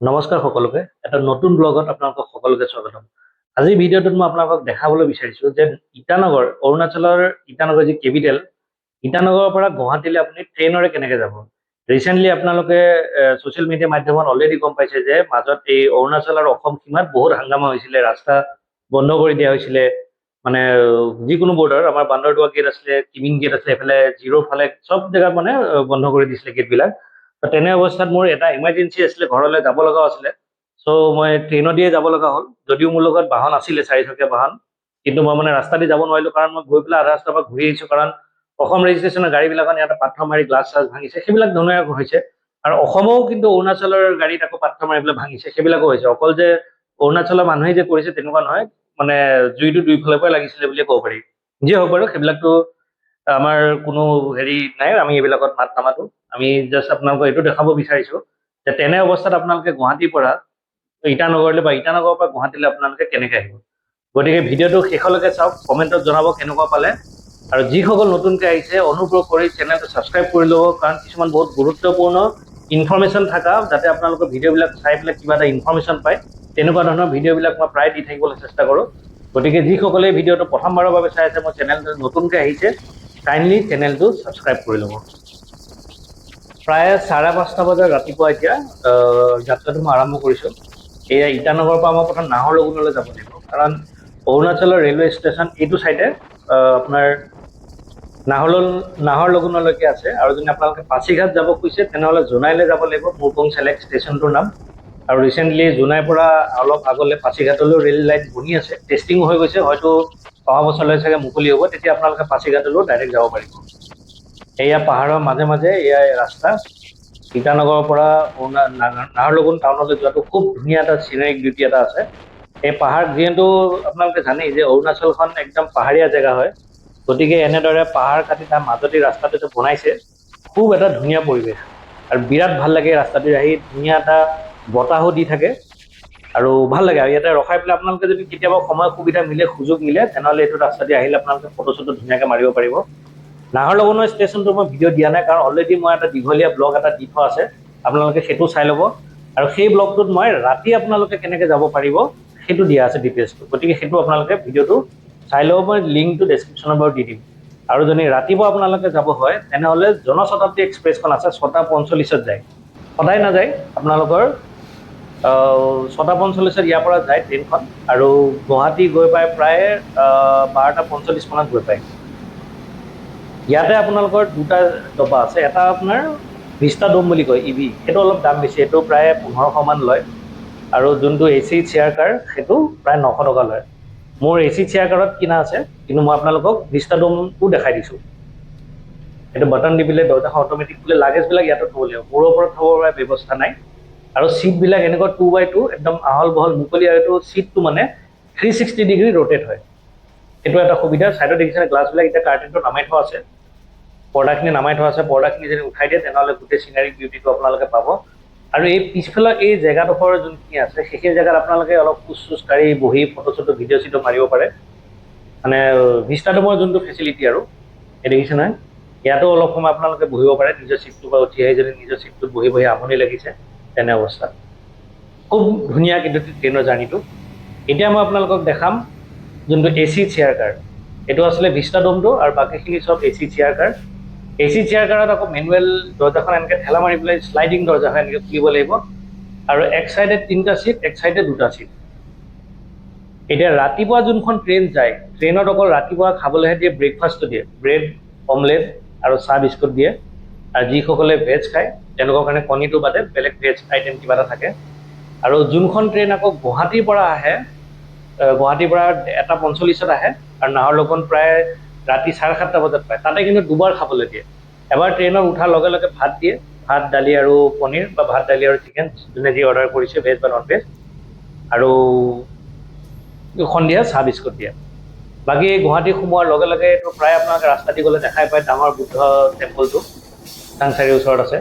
নমস্কাৰ সকলোকে এটা নতুন ব্লগত আপোনালোকক সকলোকে স্বাগতম। আজিৰ ভিডিঅ'টোত মই আপোনালোকক দেখাবলৈ বিচাৰিছো যে ইটানগৰ অৰুণাচলৰ ইটানগৰ যি কেপিটেল ইটানগৰৰ পৰা গুৱাহাটীলৈ আপুনি ট্ৰেইনৰে কেনেকৈ যাব। ৰিচেণ্টলি আপোনালোকে ছ'চিয়েল মিডিয়া মাধ্যমত অলৰেডি গম পাইছে যে মাজত এই অৰুণাচল আৰু অসম সীমাত বহুত হাংগামা হৈছিলে, ৰাস্তা বন্ধ কৰি দিয়া হৈছিলে। মানে যিকোনো বৰ্ডাৰ আমাৰ বান্দৰদোৱা গেট আছিলে, কিমিন গেট আছিলে, এইফালে জিৰ'ৰ ফালে চব জেগাত মানে বন্ধ কৰি দিছিলে গেটবিলাক। তেনে অৱস্থাত মোৰ এটা ইমাৰ্জেঞ্চি আছিলে, ঘৰলৈ যাব লগাও আছিলে। চ' মই ট্ৰেইনত দিয়ে যাব লগা হ'ল, যদিও মোৰ লগত বাহন আছিলে, চাৰিচকীয়া বাহন। কিন্তু মই মানে ৰাস্তা দি যাব নোৱাৰিলো, কাৰণ মই গৈ পেলাই আধা ৰাস্তাৰ পৰা ঘূৰি আহিছো। কাৰণ অসম ৰেজিষ্ট্ৰেশ্যনৰ গাড়ীবিলাকত ইয়াতে পাথৰ মাৰি গ্লাছ চাছ ভাঙিছে, সেইবিলাক ধুনীয়াকৈ হৈছে। আৰু অসমেও কিন্তু অৰুণাচলৰ গাড়ীত আকৌ পাথৰ মাৰি পেলাই ভাঙিছে, সেইবিলাকো হৈছে। অকল যে অৰুণাচলৰ মানুহে যে কৰিছে তেনেকুৱা নহয়, মানে জুইটো দুইফালৰ পৰাই লাগিছিলে বুলিয়ে ক'ব পাৰি। যিয়ে হওক বাৰু, সেইবিলাকতো আমাৰ কোনো হেৰি নাই, আমি এইবিলাকত মাত নামাতো। আমি জাষ্ট আপোনালোকক এইটো দেখাব বিচাৰিছো যে তেনে অৱস্থাত আপোনালোকে গুৱাহাটীৰ পৰা ইটানগৰলৈ বা ইটানগৰৰ পৰা গুৱাহাটীলৈ আপোনালোকে কেনেকৈ আহিব। গতিকে ভিডিঅ'টো শেষলৈকে চাওক, কমেণ্টত জনাব কেনেকুৱা পালে। আৰু যিসকল নতুনকৈ আহিছে অনুগ্ৰহ কৰি চেনেলটো ছাবস্ক্ৰাইব কৰি ল'ব, কাৰণ কিছুমান বহুত গুৰুত্বপূৰ্ণ ইনফৰ্মেশ্যন থকা, যাতে আপোনালোকৰ ভিডিঅ'বিলাক চাই পেলাই কিবা এটা ইনফৰ্মেশ্যন পায়, তেনেকুৱা ধৰণৰ ভিডিঅ'বিলাক মই প্ৰায় দি থাকিবলৈ চেষ্টা কৰোঁ। গতিকে যিসকলে ভিডিঅ'টো প্ৰথমবাৰৰ বাবে চাই আছে, মোৰ চেনেলটো নতুনকৈ আহিছে, কাইণ্ডলি চেনেলটো ছাবস্ক্ৰাইব কৰি ল'ব। প্ৰায় 5:30 বজাত ৰাতিপুৱা এতিয়া যাত্ৰাটো মই আৰম্ভ কৰিছোঁ। এয়া ইটানগৰৰ পৰা মই প্ৰথম নাহৰলগুণলৈ যাব লাগিব, কাৰণ অৰুণাচলৰ ৰেলৱে ষ্টেচন এইটো চাইডে আপোনাৰ নাহৰলগুণলৈকে আছে। আৰু যদি আপোনালোকে পাছিঘাট যাব খুজিছে তেনেহ'লে জোনাইলৈ যাব লাগিব, মুৰকং চেলেক্ট ষ্টেচনটোৰ নাম। আৰু ৰিচেণ্টলি জোনাইৰ পৰা অলপ আগলৈ পাছিঘাটলৈও ৰেল লাইন বনি আছে, টেষ্টিঙো হৈ গৈছে। হয়তো অহা বছৰলৈ চাগে মুকলি হ'ব, তেতিয়া আপোনালোকে পাছিঘাটলৈও ডাইৰেক্ট যাব পাৰিব। এয়া পাহাৰৰ মাজে মাজে এয়া ৰাস্তা। ইটানগৰৰ পৰা নাহৰলগুণ টাউনলৈ যোৱাটো খুব ধুনীয়া এটা চিনেৰিক বিউটি এটা আছে। এই পাহাৰ, যিহেতু আপোনালোকে জানেই যে অৰুণাচলখন একদম পাহাৰীয়া জেগা হয়, গতিকে এনেদৰে পাহাৰ কাটি তাৰ মাজতে ৰাস্তাটো যে বনাইছে, খুব এটা ধুনীয়া পৰিৱেশ। আৰু বিৰাট ভাল লাগে ৰাস্তাটোৰে আহি, ধুনীয়া এটা বতাহো দি থাকে আৰু ভাল লাগে। আৰু ইয়াতে ৰখাই পেলাই আপোনালোকে যদি কেতিয়াবা সময় সুবিধা মিলে, সুযোগ মিলে, তেনেহ'লে এইটো ৰাস্তা দি আহিলে আপোনালোকে ফটো চটো ধুনীয়াকৈ মাৰিব পাৰিব। নাহৰলগুণৰ ষ্টেচনটো মই ভিডিঅ' দিয়া নাই, কাৰণ অলৰেডি মই এটা দীঘলীয়া ব্লগ এটা দি থোৱা আছে, আপোনালোকে সেইটো চাই ল'ব। আৰু সেই ব্লগটোত মই ৰাতি আপোনালোকে কেনেকৈ যাব পাৰিব সেইটো দিয়া আছে ডিটেইলছটো, গতিকে সেইটো আপোনালোকে ভিডিঅ'টো চাই ল'ব। মই লিংকটো ডেছক্ৰিপশ্যনত বাৰু দি দিম। আৰু যদি ৰাতিপুৱা আপোনালোকে যাব হয়, তেনেহ'লে জনশতাব্দী এক্সপ্ৰেছখন আছে, 6:45 যায়, সদায় নাযায় আপোনালোকৰ 6:45 ইয়াৰ পৰা যায় ট্ৰেইনখন। আৰু গুৱাহাটী গৈ পাই প্ৰায় 12:45 মানত গৈ পায়। ইয়াতে আপোনালোকৰ দুটা ডবা আছে, এটা আপোনাৰ ভিষ্টা ডোম বুলি কয়, ইভি, সেইটো অলপ দাম বেছি, সেইটো প্ৰায় 1500 মান লয়। আৰু যোনটো AC চেয়াৰ কাৰ, সেইটো প্ৰায় 900 টকা লয়। মোৰ AC চেয়াৰ কাৰত কিনা আছে, কিন্তু মই আপোনালোকক ভিষ্টা ডোমটো দেখাই দিছোঁ। এইটো বাটন দি পেলাই দৰ্জাখন অট'মেটিক খোলে, লাগেজবিলাক ইয়াতে থ'ব লাগিব, মূৰৰ ওপৰত থ'ব পৰা ব্যৱস্থা নাই। আৰু ছিটবিলাক এনেকুৱা 2x2 একদম আহল বহল মুকলি, আৰু এইটো ছিটটো মানে 360 ডিগ্ৰী ৰ'টেট হয়, সেইটো এটা সুবিধা। ছাইডত দেখিছে গ্লাছবিলাক, এতিয়া কাৰ্টেনটো নামাই থোৱা আছে, পৰ্দাখিনি নামাই থোৱা আছে। পৰ্দাখিনি যদি উঠাই দিয়ে তেনেহ'লে গোটেই চিনাৰী বিউটিটো আপোনালোকে পাব। আৰু এই পিছফালৰ এই জেগাডোখৰ যোনখিনি আছে, সেইখিনি জেগাত আপোনালোকে অলপ খোজ চোজ কাঢ়ি বহি ফটো চটো ভিডিঅ' চিডিঅ' মাৰিব পাৰে। মানে ভিষ্টাডোমৰ যোনটো ফেচিলিটি, আৰু এই দেখিছে নহয়, ইয়াতো অলপ সময় আপোনালোকে বহিব পাৰে, নিজৰ ছিটটোৰ পৰা উঠি আহি যদি নিজৰ ছিটটোত বহি বহি আমনি লাগিছে, তেনে অৱস্থাত খুব ধুনীয়া কিন্তু ট্ৰেইনৰ জাৰ্ণিটো। এতিয়া মই আপোনালোকক দেখাম যোনটো AC চেয়াৰ কাৰ, এইটো আছিলে ভিষ্টা ডোমটো, আৰু বাকীখিনি চব AC chair car. AC chair কাৰত আকৌ মেনুৱেল দৰ্জাখন এনেকৈ ঠেলা মাৰি পেলাই শ্লাইডিং দৰ্জা হয়, এনেকৈ খুলিব লাগিব। আৰু এক চাইডে 3টা ছিট, এক চাইডে 2টা ছিট। এতিয়া ৰাতিপুৱা যোনখন ট্ৰেইন যায়, ট্ৰেইনত অকল ৰাতিপুৱা খাবলৈহে দিয়ে, ব্ৰেকফাষ্টটো দিয়ে, ব্ৰেড অমলেট আৰু চাহ বিস্কুট দিয়ে। আৰু যিসকলে ভেজ খায় তেওঁলোকৰ কাৰণে কণীটো বাদে বেলেগ ভেজ আইটেম কিবা এটা থাকে। আৰু যোনখন ট্ৰেইন আকৌ গুৱাহাটীৰ পৰা আহে, গুৱাহাটীৰ পৰা 1:45 আহে, আৰু নাহৰলগুণ প্ৰায় ৰাতি 7:30 বজাত পায়, তাতে কিন্তু দুবাৰ খাবলৈ দিয়ে। এবাৰ ট্ৰেইনত উঠাৰ লগে লগে ভাত দিয়ে, ভাত দালি আৰু পনীৰ, বা ভাত দালি আৰু চিকেন, যোনে যি অৰ্ডাৰ কৰিছে, ভেজ বা নন ভেজ। আৰু সন্ধিয়া চাহ বিস্কুট দিয়ে। বাকী গুৱাহাটী সোমোৱাৰ লগে লগে এইটো প্ৰায় আপোনালোকে ৰাস্তা দি গ'লে দেখাই পায়, ডাঙৰ বুদ্ধ টেম্পলটো চাংচাৰিৰ ওচৰত আছে।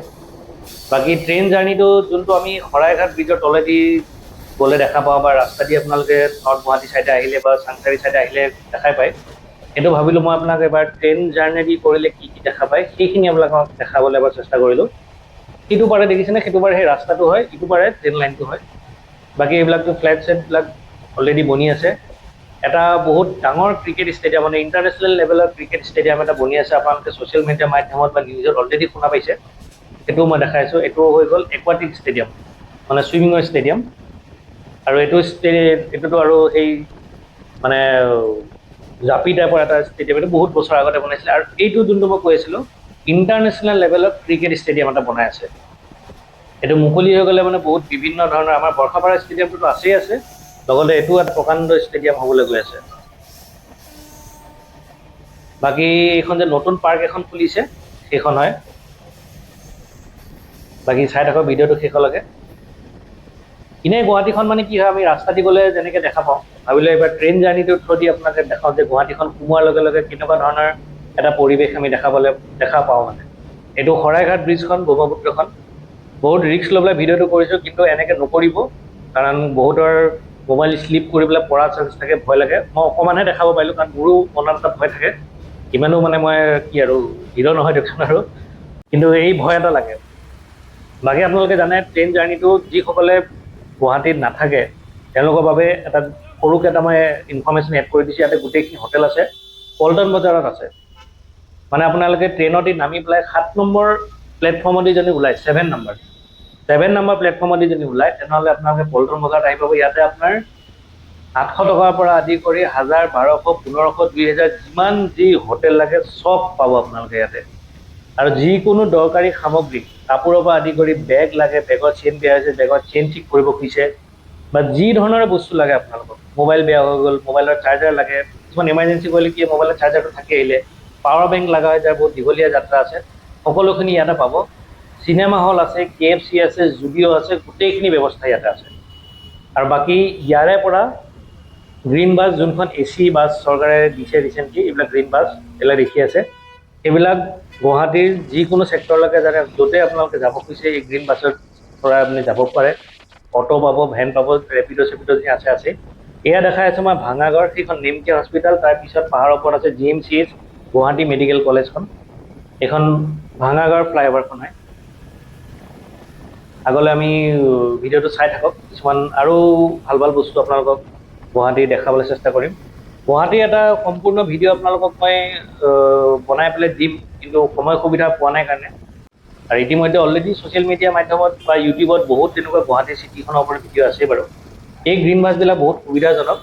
বাকী ট্ৰেইন জাৰ্ণিটো যোনটো আমি শৰাইঘাট ব্ৰিজৰ তলেদি গ'লে দেখা পাওঁ, বা ৰাস্তা দি আপোনালোকে নৰ্থ গুৱাহাটী চাইডে আহিলে বা চাংচাৰি চাইডে আহিলে দেখাই পায়, সেইটো ভাবিলোঁ মই আপোনাক এবাৰ ট্ৰেইন জাৰ্ণি দি কৰিলে কি কি দেখা পায় সেইখিনি আপোনালোকক দেখাবলৈ এবাৰ চেষ্টা কৰিলোঁ। সিটো পাৰে দেখিছেনে, সেইটো পাৰে সেই ৰাস্তাটো হয়, ইটো পাৰে ট্ৰেইন লাইনটো হয়। বাকী এইবিলাকতো ফ্লেট চেটবিলাক অলৰেডি বনি আছে। এটা বহুত ডাঙৰ ক্ৰিকেট ষ্টেডিয়াম, মানে ইণ্টাৰনেশ্যনেল লেভেলৰ ক্ৰিকেট ষ্টেডিয়াম এটা বনি আছে। আপোনালোকে ছ'চিয়েল মিডিয়া মাধ্যমত বা নিউজত অলৰেডি শুনা পাইছে, সেইটোও মই দেখাইছোঁ। এইটো হৈ গ'ল একুৱাটিক ষ্টেডিয়াম, মানে ছুইমিঙৰ ষ্টেডিয়াম। আৰু এইটোতো আৰু সেই মানে জাপি টাইপৰ এটা ষ্টেডিয়াম, এইটো বহুত বছৰ আগতে বনাইছিলে। আৰু এইটো যোনটো মই কৈ আছিলোঁ, ইণ্টাৰনেশ্যনেল লেভেলত ক্ৰিকেট ষ্টেডিয়াম এটা বনাই আছে। এইটো মুকলি হৈ গ'লে মানে বহুত বিভিন্ন ধৰণৰ, আমাৰ বৰ্ষাপাৰা ষ্টেডিয়ামটোতো আছেই আছে, লগতে এইটো এটা প্ৰকাণ্ড ষ্টেডিয়াম হ'বলৈ গৈ আছে। বাকী এইখন যে নতুন পাৰ্ক এখন খুলিছে, সেইখন হয়। বাকী চাই থাকক ভিডিঅ'টো শেষলৈকে। এনেই গুৱাহাটীখন মানে কি হয়, আমি ৰাস্তা দি গ'লে যেনেকৈ দেখা পাওঁ, ভাবিলে এইবাৰ ট্ৰেইন জাৰ্ণিটোৰ থ্ৰু দি আপোনালোকে দেখাওঁ যে গুৱাহাটীখন সোমোৱাৰ লগে লগে কেনেকুৱা ধৰণৰ এটা পৰিৱেশ আমি দেখা পাওঁ। মানে এইটো শৰাইঘাট ব্ৰিজখন, ব্ৰহ্মপুত্ৰখন। বহুত ৰিস্ক লৈ পেলাই ভিডিঅ'টো কৰিছোঁ, কিন্তু এনেকৈ নকৰিব, কাৰণ বহুতৰ মোবাইল শ্লিপ কৰি পেলাই পৰা চান্স থাকে, ভয় লাগে। মই অকণমানহে দেখাব পাৰিলোঁ, কাৰণ মোৰো মনত এটা ভয় থাকে। ইমানো মানে মই কি আৰু হিৰ' নহয় দিয়কচোন আৰু, কিন্তু এই ভয় এটা লাগে। বাকী আপোনালোকে জানে ট্ৰেইন জাৰ্ণিটো যিসকলে গুৱাহাটীত নাথাকে তেওঁলোকৰ বাবে এটা সৰুকৈ এটা মই ইনফৰ্মেশ্যন এড কৰি দিছোঁ। ইয়াতে গোটেইখিনি হোটেল আছে, পল্টন বজাৰত আছে। মানে আপোনালোকে ট্ৰেইনত নামি পেলাই 7 নম্বৰ প্লেটফৰ্মত যদি ওলায়, 7 নম্বৰ প্লেটফৰ্মত যদি ওলায়, তেনেহ'লে আপোনালোকে পল্টন বজাৰত আহি পাব। ইয়াতে আপোনাৰ 800 টকাৰ পৰা আদি কৰি 1000, 1200, 1500, 2000 যিমান যি হোটেল লাগে চব পাব আপোনালোকে ইয়াতে। আৰু যিকোনো দৰকাৰী সামগ্ৰী, কাপোৰৰ পৰা আদি কৰি বেগ লাগে, বেগৰ চেইন বেয়া হৈছে, বেগৰ চেইন ঠিক কৰিব খুজিছে, বা যি ধৰণৰ বস্তু লাগে আপোনালোকক, মোবাইল বেয়া হৈ গ'ল, মোবাইলৰ চাৰ্জাৰ লাগে, কিছুমান ইমাৰ্জেঞ্চি কৰিলে কি মোবাইলৰ চাৰ্জাৰটো থাকি আহিলে, পাৱাৰ বেংক লগা হয়, যাৰ বহুত দীঘলীয়া যাত্ৰা আছে, সকলোখিনি ইয়াতে পাব। চিনেমা হল আছে, KFC আছে, জুডিঅ' আছে, গোটেইখিনি ব্যৱস্থা ইয়াতে আছে। আৰু বাকী ইয়াৰে পৰা গ্ৰীণ বাছ, যোনখন AC বাছ চৰকাৰে দিছে ৰিচেণ্টলি, এইবিলাক গ্ৰীণ বাছ এইবিলাক দেখি আছে, এইবিলাক গুৱাহাটীৰ যিকোনো ছেক্টৰলৈকে যাতে য'তে আপোনালোকে যাব খুজিছে, এই গ্ৰীণ বাছৰ পৰা আপুনি যাব পাৰে। অটো পাব, ভেন পাব, ৰেপিড' চেপিড' যি আছে। এয়া দেখাই আছোঁ মই ভাঙাগড়, সেইখন নেমকেয়াৰ হস্পিটেল, তাৰপিছত পাহাৰৰ ওপৰত আছে GMCH, গুৱাহাটী মেডিকেল কলেজখন। এইখন ভাঙাগড় ফ্লাইঅভাৰখন হয়। আগলৈ আমি ভিডিঅ'টো চাই থাকক, কিছুমান আৰু ভাল ভাল বস্তু আপোনালোকক গুৱাহাটী দেখাবলৈ চেষ্টা কৰিম। গুৱাহাটীৰ এটা সম্পূৰ্ণ ভিডিঅ' আপোনালোকক মই বনাই পেলাই দিম, কিন্তু সময় সুবিধা পোৱা নাই কাৰণে। আৰু ইতিমধ্যে অলৰেডি ছ'চিয়েল মিডিয়া মাধ্যমত বা ইউটিউবত বহুত তেনেকুৱা গুৱাহাটী চিটিখনৰ ওপৰত ভিডিঅ' আছে বাৰু। এই গ্ৰীণ বাছবিলাক বহুত সুবিধাজনক,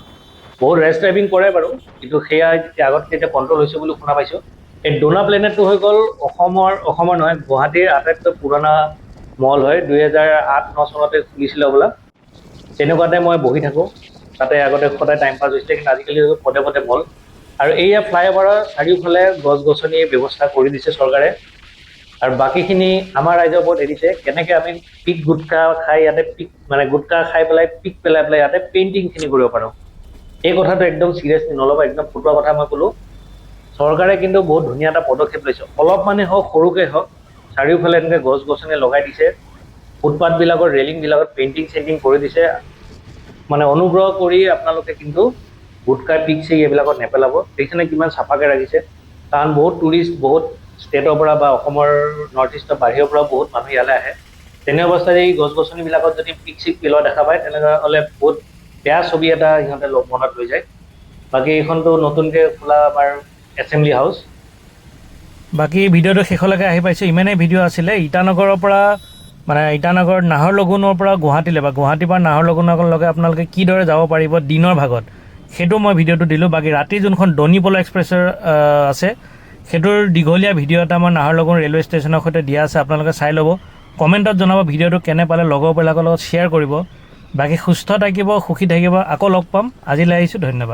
বহুত ৰেছ ড্ৰাইভিং কৰে বাৰু, কিন্তু সেয়া আগতকৈ এতিয়া কণ্ট্ৰল হৈছে বুলি শুনা পাইছোঁ। এই ডোনা প্লেনেটটো হৈ গ'ল অসমৰ নহয়, গুৱাহাটীৰ আটাইতকৈ পুৰণা মল হয়। 2008-09 চনতে খুলিছিলে হ'বলা। তেনেকুৱাতে মই বহি থাকোঁ, তাতে আগতে সদায় টাইম পাছ হৈছিলে, কিন্তু আজিকালি পদে পদে মল। আৰু এইয়া ফ্লাইঅভাৰৰ চাৰিওফালে গছ গছনিৰ ব্যৱস্থা কৰি দিছে চৰকাৰে। আৰু বাকীখিনি আমাৰ ৰাইজৰ ওপৰত এৰিছে, কেনেকৈ আমি পিক গুটখা খাই ইয়াতে গুটখা খাই পেলাই পিক পেলাই ইয়াতে পেইণ্টিংখিনি কৰিব পাৰোঁ। এই কথাটো একদম চিৰিয়াছলি নল'ব, একদম ফটোৱা কথা মই ক'লোঁ। চৰকাৰে কিন্তু বহুত ধুনীয়া এটা পদক্ষেপ লৈছে, অলপমানে হওক সৰুকৈ হওক, চাৰিওফালে এনেকৈ গছ গছনি লগাই দিছে, ফুটপাথবিলাকৰ ৰেলিংবিলাকত পেইণ্টিং চেইণ্টিং কৰি দিছে। মানে অনুগ্ৰহ কৰি আপোনালোকে কিন্তু গুটখা পিক চিক এইবিলাকত নেপেলাব। দেখিছেনে কিমান চাফাকৈ ৰাখিছে, কাৰণ বহুত টুৰিষ্ট বহুত ষ্টেটৰ পৰা বা অসমৰ নৰ্থ ইষ্টৰ বাহিৰৰ পৰাও বহুত মানুহ ইয়ালৈ আহে। তেনে অৱস্থাত এই গছ গছনিবিলাকত যদি পিক চিক পেলোৱা দেখা পায়, তেনেহ'লে বহুত বেয়া ছবি এটা সিহঁতে মনত লৈ যায়। বাকী এইখনতো নতুনকৈ খোলা আমাৰ এছেম্বলি হাউচ। বাকী ভিডিঅ'টো শেষলৈকে আহি পাইছোঁ, ইমানেই ভিডিঅ' আছিলে। ইটানগৰৰ পৰা ইটানগৰ নাহৰলগুণৰ পৰা গুৱাহাটীলৈ বা গুৱাহাটীৰ পৰা নাহৰলগুণলৈকে আপোনালোকে কিদৰে যাব পাৰিব দিনৰ ভাগত, সেইটো মই ভিডিঅ'টো দিলোঁ। বাকী ৰাতি যোনখন ডনিপলা এক্সপ্ৰেছৰ আছে, সেইটোৰ দীঘলীয়া ভিডিঅ' এটা মই নাহৰলগুণ ৰেলৱে ষ্টেচনৰ সৈতে দিয়া আছে, আপোনালোকে চাই ল'ব। কমেণ্টত জনাব ভিডিঅ'টো কেনে পালে, লগৰবিলাকৰ লগত শ্বেয়াৰ কৰিব। বাকী সুস্থ থাকিব, সুখী থাকিব, আকৌ লগ পাম। আজিলৈ আহিছোঁ, ধন্যবাদ।